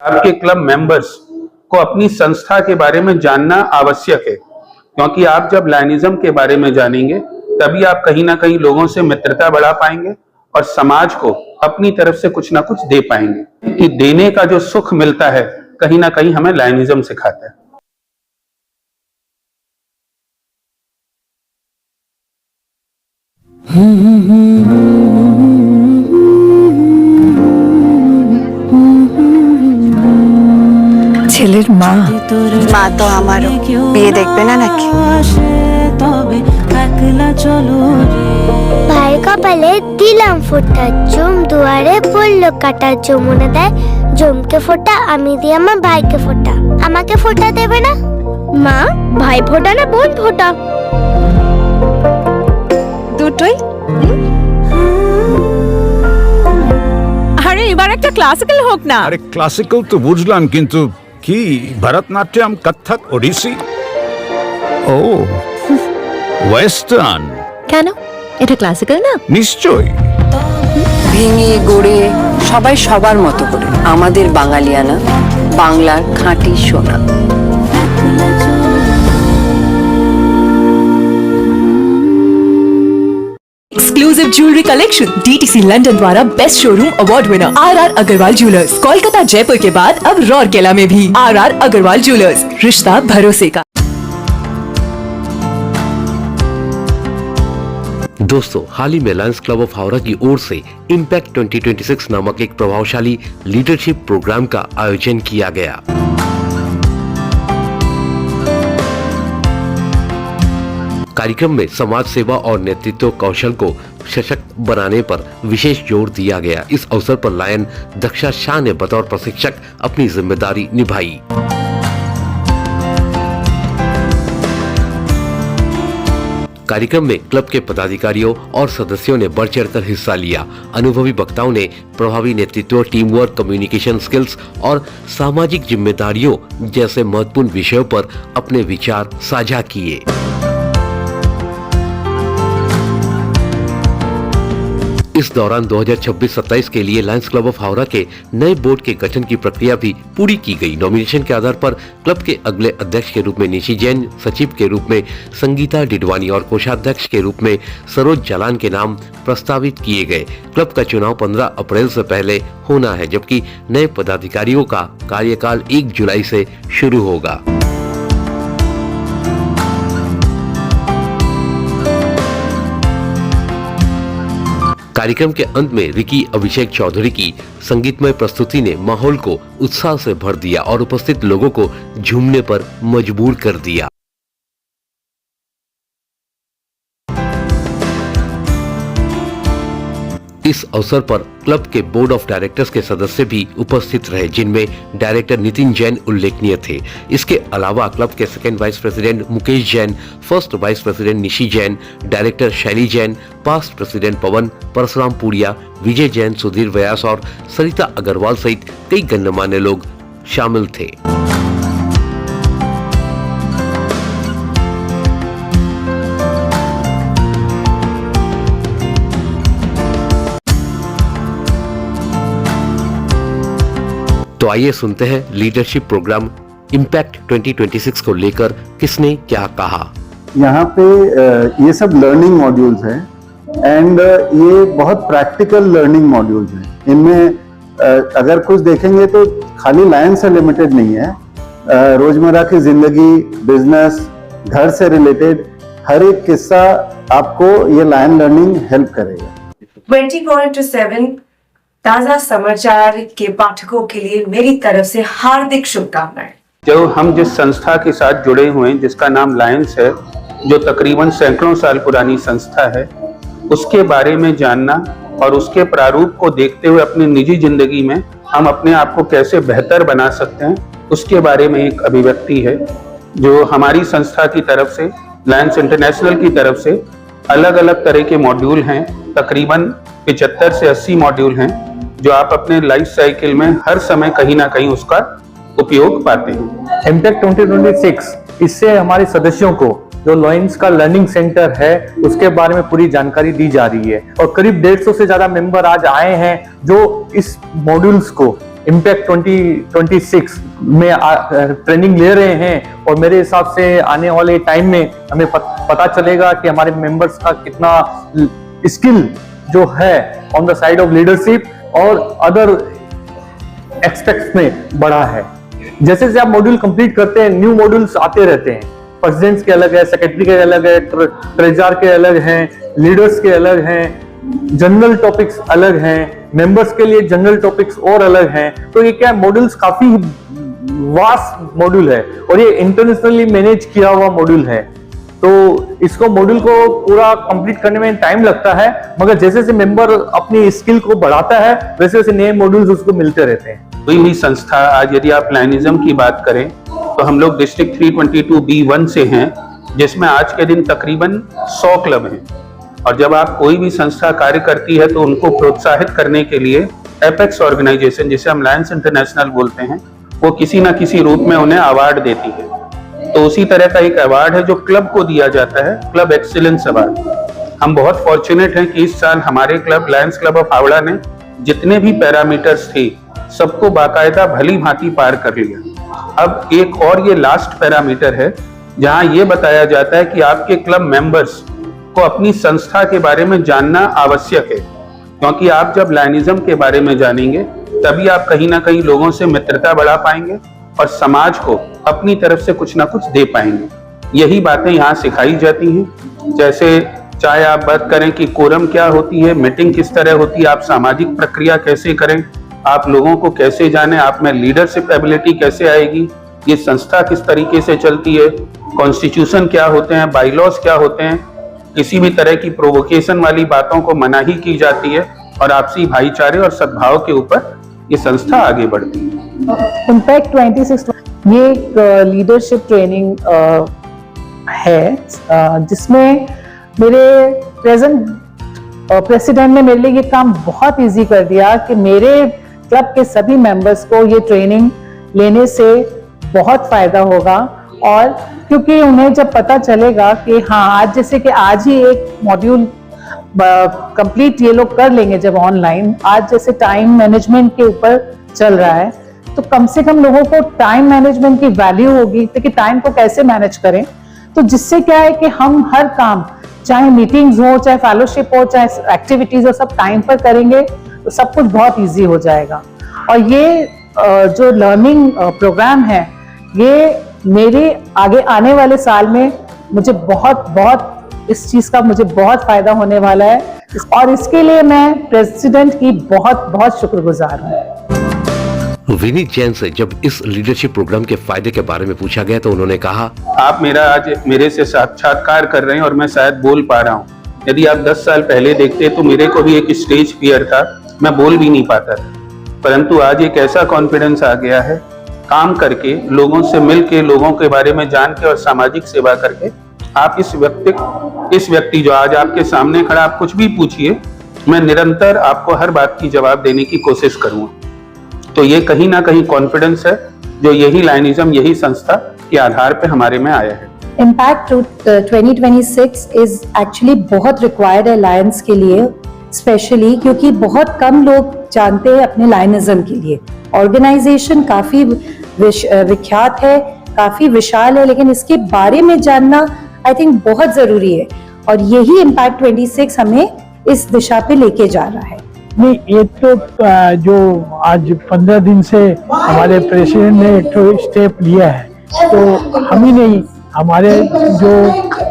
आपके club members को अपनी संस्था के बारे में जानना आवश्यक है, क्योंकि आप जब लायनिज्म के बारे में जानेंगे तभी आप कहीं ना कहीं लोगों से मित्रता बढ़ा पाएंगे और समाज को अपनी तरफ से कुछ ना कुछ दे पाएंगे। कि देने का जो सुख मिलता है कहीं ना कहीं हमें लायनिज्म सिखाता है। ছেলের মা মা তো আমারও বিয়ে দেখবে না নাকি? ভাই কপালে দিলাম ফোঁটা, জম দুয়ারে পড়লো কাটা, যমুনা দেয় জমকে ফোঁটা, আমি দিই আমার ভাইকে ফোঁটা। আমাকে ফোঁটা দেবে না মা? ভাই ফোঁটা না বোন ফোঁটা? দুটোই। আরে এবার একটা ক্লাসিক্যাল হোক না। আরে ক্লাসিক্যাল তো বুঝলাম, কিন্তু কি ভরতনাট্যম, কত্থক, ওডিসি? ও ওয়েস্টার্ন। কেন, এটা ক্লাসিক্যাল না? নিশ্চয়ই। ভেঙে গড়ে সবাই সবার মতো করে, আমাদের বাঙালিয়ানা, বাংলার খাঁটি সোনা। Exclusive jewellery collection DTC London द्वारा best showroom award winner RR Agarwal jewellers, Kolkata Jaipur के बाद अब रौरकेला में भी RR अग्रवाल ज्वेलर्स, रिश्ता भरोसे का। दोस्तों, हाल ही में लायंस क्लब ऑफ हावड़ा की ओर से इम्पैक्ट 2026 नामक एक प्रभावशाली लीडरशिप प्रोग्राम का आयोजन किया गया। कार्यक्रम में समाज सेवा और नेतृत्व कौशल को सशक्त बनाने पर विशेष जोर दिया गया। इस अवसर पर लायन दक्षा शाह ने बतौर प्रशिक्षक अपनी जिम्मेदारी निभाई। कार्यक्रम में क्लब के पदाधिकारियों और सदस्यों ने बढ़ चढ़कर हिस्सा लिया। अनुभवी वक्ताओं ने प्रभावी नेतृत्व, टीम वर्क, कम्युनिकेशन स्किल्स और सामाजिक जिम्मेदारियों जैसे महत्वपूर्ण विषयों पर अपने विचार साझा किए। इस दौरान 2026-27 के लिए लायंस क्लब ऑफ हावड़ा के नए बोर्ड के गठन की प्रक्रिया भी पूरी की गई। नॉमिनेशन के आधार पर क्लब के अगले अध्यक्ष के रूप में निशी जैन, सचिव के रूप में संगीता डिडवानी और कोषाध्यक्ष के रूप में सरोज जालान के नाम प्रस्तावित किए गए। क्लब का चुनाव 15 अप्रैल से पहले होना है, जबकि नए पदाधिकारियों का कार्यकाल 1 जुलाई से शुरू होगा। कार्यक्रम के अंत में विकी अभिषेक चौधरी की संगीतमय प्रस्तुति ने माहौल को उत्साह से भर दिया और उपस्थित लोगों को झूमने पर मजबूर कर दिया। इस अवसर पर क्लब के बोर्ड ऑफ डायरेक्टर्स के सदस्य भी उपस्थित रहे, जिनमें डायरेक्टर नितिन जैन उल्लेखनीय थे। इसके अलावा क्लब के second vice president Mukesh Jain, first vice president Nishi Jain, director शैली जैन, पास्ट प्रेसिडेंट पवन परशुराम पुड़िया, विजय जैन, सुधीर व्यास और सरिता अग्रवाल सहित कई गण्यमान्य लोग शामिल थे। तो आइए सुनते हैं लीडरशिप प्रोग्राम इम्पैक्ट 2026 को लेकर किसने क्या कहा। यहाँ पे ये सब लर्निंग मॉड्यूल्स हैं एंड ये बहुत प्रैक्टिकल लर्निंग मॉड्यूल्स हैं। इनमें अगर कुछ देखेंगे तो खाली लायंस से लिमिटेड नहीं है, रोजमर्रा की जिंदगी, बिजनेस, घर से रिलेटेड हर एक किस्सा आपको ये लायन लर्निंग हेल्प करेगा। 24/7 ताजा समाचार के पाठकों के लिए मेरी तरफ से हार्दिक शुभकामनाएं। जो हम जिस संस्था के साथ जुड़े हुए हैं, जिसका नाम लायंस है, जो तकरीबन सैकड़ों साल पुरानी संस्था है, उसके बारे में जानना और उसके प्रारूप को देखते हुए अपनी निजी जिंदगी में हम अपने आप को कैसे बेहतर बना सकते हैं, उसके बारे में एक अभिव्यक्ति है जो हमारी संस्था की तरफ से, लायंस इंटरनेशनल की तरफ से अलग अलग तरह के मॉड्यूल हैं। तकरीबन 75 से 80 मॉड्यूल हैं जो आप अपने लाइफ साइकिल में हर समय कहीं ना कहीं उसका उपयोग पाते हैं। इम्पैक्ट 2026 इससे हमारे सदस्यों को जो लायंस का लर्निंग सेंटर है उसके बारे में पूरी जानकारी दी जा रही है और करीब 150 से ज्यादा मेंबर आज आए हैं जो इस मॉड्यूल्स को इम्पैक्ट 2026 में ट्रेनिंग ले रहे हैं, और मेरे हिसाब से आने वाले टाइम में हमें पता चलेगा कि हमारे मेंबर्स का कितना स्किल जो है on the side of leadership और अदर एक्सपेक्ट्स में बढ़ा है। जैसे जैसे आप मॉड्यूल कंप्लीट करते हैं, न्यू मॉड्यूल्स आते रहते हैं। प्रेसिडेंट्स के अलग है, सेक्रेटरी के अलग है, ट्रेजरर के अलग हैं, लीडर्स के अलग हैं, जनरल टॉपिक्स अलग हैं, मेंबर्स के लिए जनरल टॉपिक्स और अलग हैं। तो ये क्या मॉड्यूल्स काफी वास्ट मॉड्यूल है और ये इंटरनेशनली मैनेज किया हुआ मॉड्यूल है। तो इसको मॉड्यूल को पूरा कंप्लीट करने में टाइम लगता है, मगर जैसे जैसे मेंबर अपनी स्किल को बढ़ाता है वैसे वैसे नए मॉड्यूल्स उसको मिलते रहते हैं। हुई हुई संस्था, आज यदि आप लायनिज्म की बात करें तो हम लोग डिस्ट्रिक्ट 322B1 से हैं, जिसमें आज के दिन तकरीबन 100 क्लब हैं। और जब आप कोई भी संस्था कार्य करती है तो उनको प्रोत्साहित करने के लिए एपेक्स ऑर्गेनाइजेशन, जिसे हम लायंस इंटरनेशनल बोलते हैं, वो किसी ना किसी रूप में उन्हें अवार्ड देती है। तो उसी तरह का एक अवार्ड है जो क्लब को दिया जाता है, क्लब एक्सीलेंस अवार्ड। हम बहुत फॉर्चुनेट हैं कि इस साल हमारे club Lions club of Howrah ने जितने भी पैरामीटर्स थे सबको बाकायदा भली भांति पार कर लिया। अब एक और ये लास्ट पैरामीटर है जहां ये बताया जाता है कि आपके क्लब मेंबर्स को अपनी संस्था के बारे में जानना आवश्यक है, क्योंकि आप जब लायनिज्म के बारे में जानेंगे तभी आप कहीं ना कहीं लोगों से मित्रता बढ़ा पाएंगे और समाज को अपनी तरफ से कुछ ना कुछ दे पाएंगे। यही बातें यहाँ सिखाई जाती हैं। जैसे चाहे आप बात करें कि कोरम क्या होती है, मीटिंग किस तरह होती है, आप सामाजिक प्रक्रिया कैसे करें, आप लोगों को कैसे जाने, आप में लीडरशिप एबिलिटी कैसे आएगी, ये संस्था किस तरीके से चलती है, कॉन्स्टिट्यूशन क्या होते हैं, बाईलॉज क्या होते हैं, किसी भी तरह की प्रोवोकेशन वाली बातों को मनाही की जाती है और आपसी भाईचारे और सद्भाव के ऊपर ये संस्था आगे बढ़ती है। इम्पैक्ट 26 ये एक लीडरशिप ट्रेनिंग है जिसमें मेरे प्रेसिडेंट ने मेरे लिए ये काम बहुत इजी कर दिया कि मेरे क्लब के सभी मेंबर्स को ये ट्रेनिंग लेने से बहुत फायदा होगा। और क्योंकि उन्हें जब पता चलेगा कि हाँ आज जैसे कि आज ही एक मॉड्यूल कंप्लीट ये लोग कर लेंगे जब ऑनलाइन, आज जैसे टाइम मैनेजमेंट के ऊपर चल रहा है, तो कम से कम लोगों को टाइम मैनेजमेंट की वैल्यू होगी कि टाइम को कैसे मैनेज करें। तो जिससे क्या है कि हम हर काम, चाहे मीटिंग्स हो, चाहे फेलोशिप हो, चाहे एक्टिविटीज हो, सब टाइम पर करेंगे तो सब कुछ बहुत इजी हो जाएगा। और ये जो लर्निंग प्रोग्राम है ये मेरे आगे आने वाले साल में मुझे बहुत इस चीज का मुझे बहुत फायदा होने वाला है, और इसके लिए मैं प्रेसिडेंट की बहुत शुक्रगुजार हूँ। विनीत जैन से जब इस लीडरशिप प्रोग्राम के फायदे के बारे में पूछा गया तो उन्होंने कहा, आप मेरा आज मेरे से साक्षात्कार कर रहे हैं और मैं शायद बोल पा रहा हूँ। यदि आप 10 साल पहले देखते तो मेरे को भी एक स्टेज फियर था, मैं बोल भी नहीं पाता था। परंतु आज एक ऐसा कॉन्फिडेंस आ गया है, काम करके, लोगों से मिल के, लोगों के बारे में जान के और सामाजिक सेवा करके, आप इस व्यक्ति जो आज आपके सामने खड़ा, आप कुछ भी पूछिए, मैं निरंतर आपको हर बात की जवाब देने की कोशिश करूंगा। तो ये कहीं ना कहीं कॉन्फिडेंस है जो यही लायनिज्म, यही संस्था के आधार पे हमारे में आया है। इम्पैक्ट 2026 इज एक्चुअली बहुत रिक्वायर्ड है लायंस के लिए, स्पेशली क्योंकि बहुत कम लोग जानते हैं अपने लायनिज्म के लिए। ऑर्गेनाइजेशन काफी विख्यात है, काफी विशाल है, लेकिन इसके बारे में जानना आई थिंक बहुत जरूरी है, और यही इम्पैक्ट 26 हमें इस दिशा पे लेके जा रहा है। नहीं, ये तो जो आज 15 दिन से हमारे प्रेसिडेंट ने एक तो स्टेप लिया है, तो हम ही नहीं, हमारे जो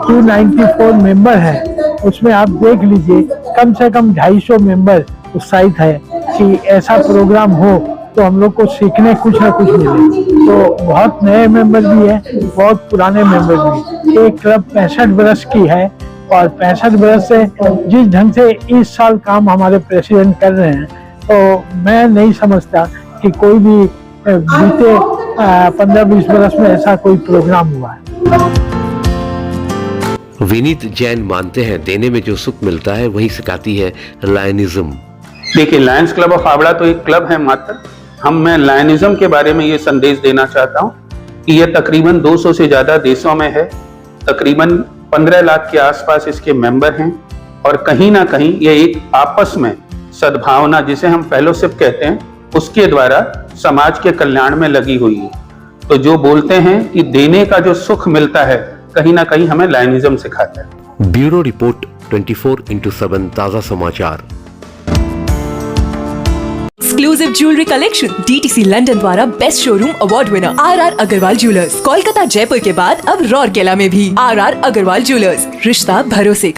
294 मेंबर हैं उसमें आप देख लीजिए कम से कम 250 मेंबर उत्साहित है कि ऐसा प्रोग्राम हो तो हम लोग को सीखने कुछ ना कुछ मिले। तो बहुत नए मेंबर भी है, बहुत पुराने मेंबर भी। एक क्लब 65 वर्ष की है और 65 वर्ष से जिस ढंग से इस साल काम हमारे प्रेसिडेंट कर रहे हैं, तो मैं नहीं समझता कि कोई भी बीते 15-20 वर्ष में ऐसा कोई प्रोग्राम हुआ है। विनीत जैन मानते हैं देने में जो सुख मिलता है वही सिखाती है लायनिज्म। देखिए, लायंस क्लब ऑफ हावड़ा तो एक क्लब है मात्र। मैं लायनिज्म के बारे में ये संदेश देना चाहता हूँ कि ये तकरीबन 200 से ज्यादा देशों में है, तकरीबन 15 लाख के आसपास इसके मेंबर हैं, और कहीं ना कहीं ये एक आपस में सद्भावना, जिसे हम फेलोशिप कहते हैं, उसके द्वारा समाज के कल्याण में लगी हुई है। तो जो बोलते हैं कि देने का जो सुख मिलता है, कहीं ना कहीं हमें लायनिज्म सिखाता है। ब्यूरो रिपोर्ट 24/7 ताज़ा समाचार। Exclusive jewellery collection DTC London द्वारा best showroom award winner RR Agarwal jewellers, Kolkata Jaipur के बाद अब रौरकेला में भी। आरआर अग्रवाल ज्वेलर्स, रिश्ता भरोसे का।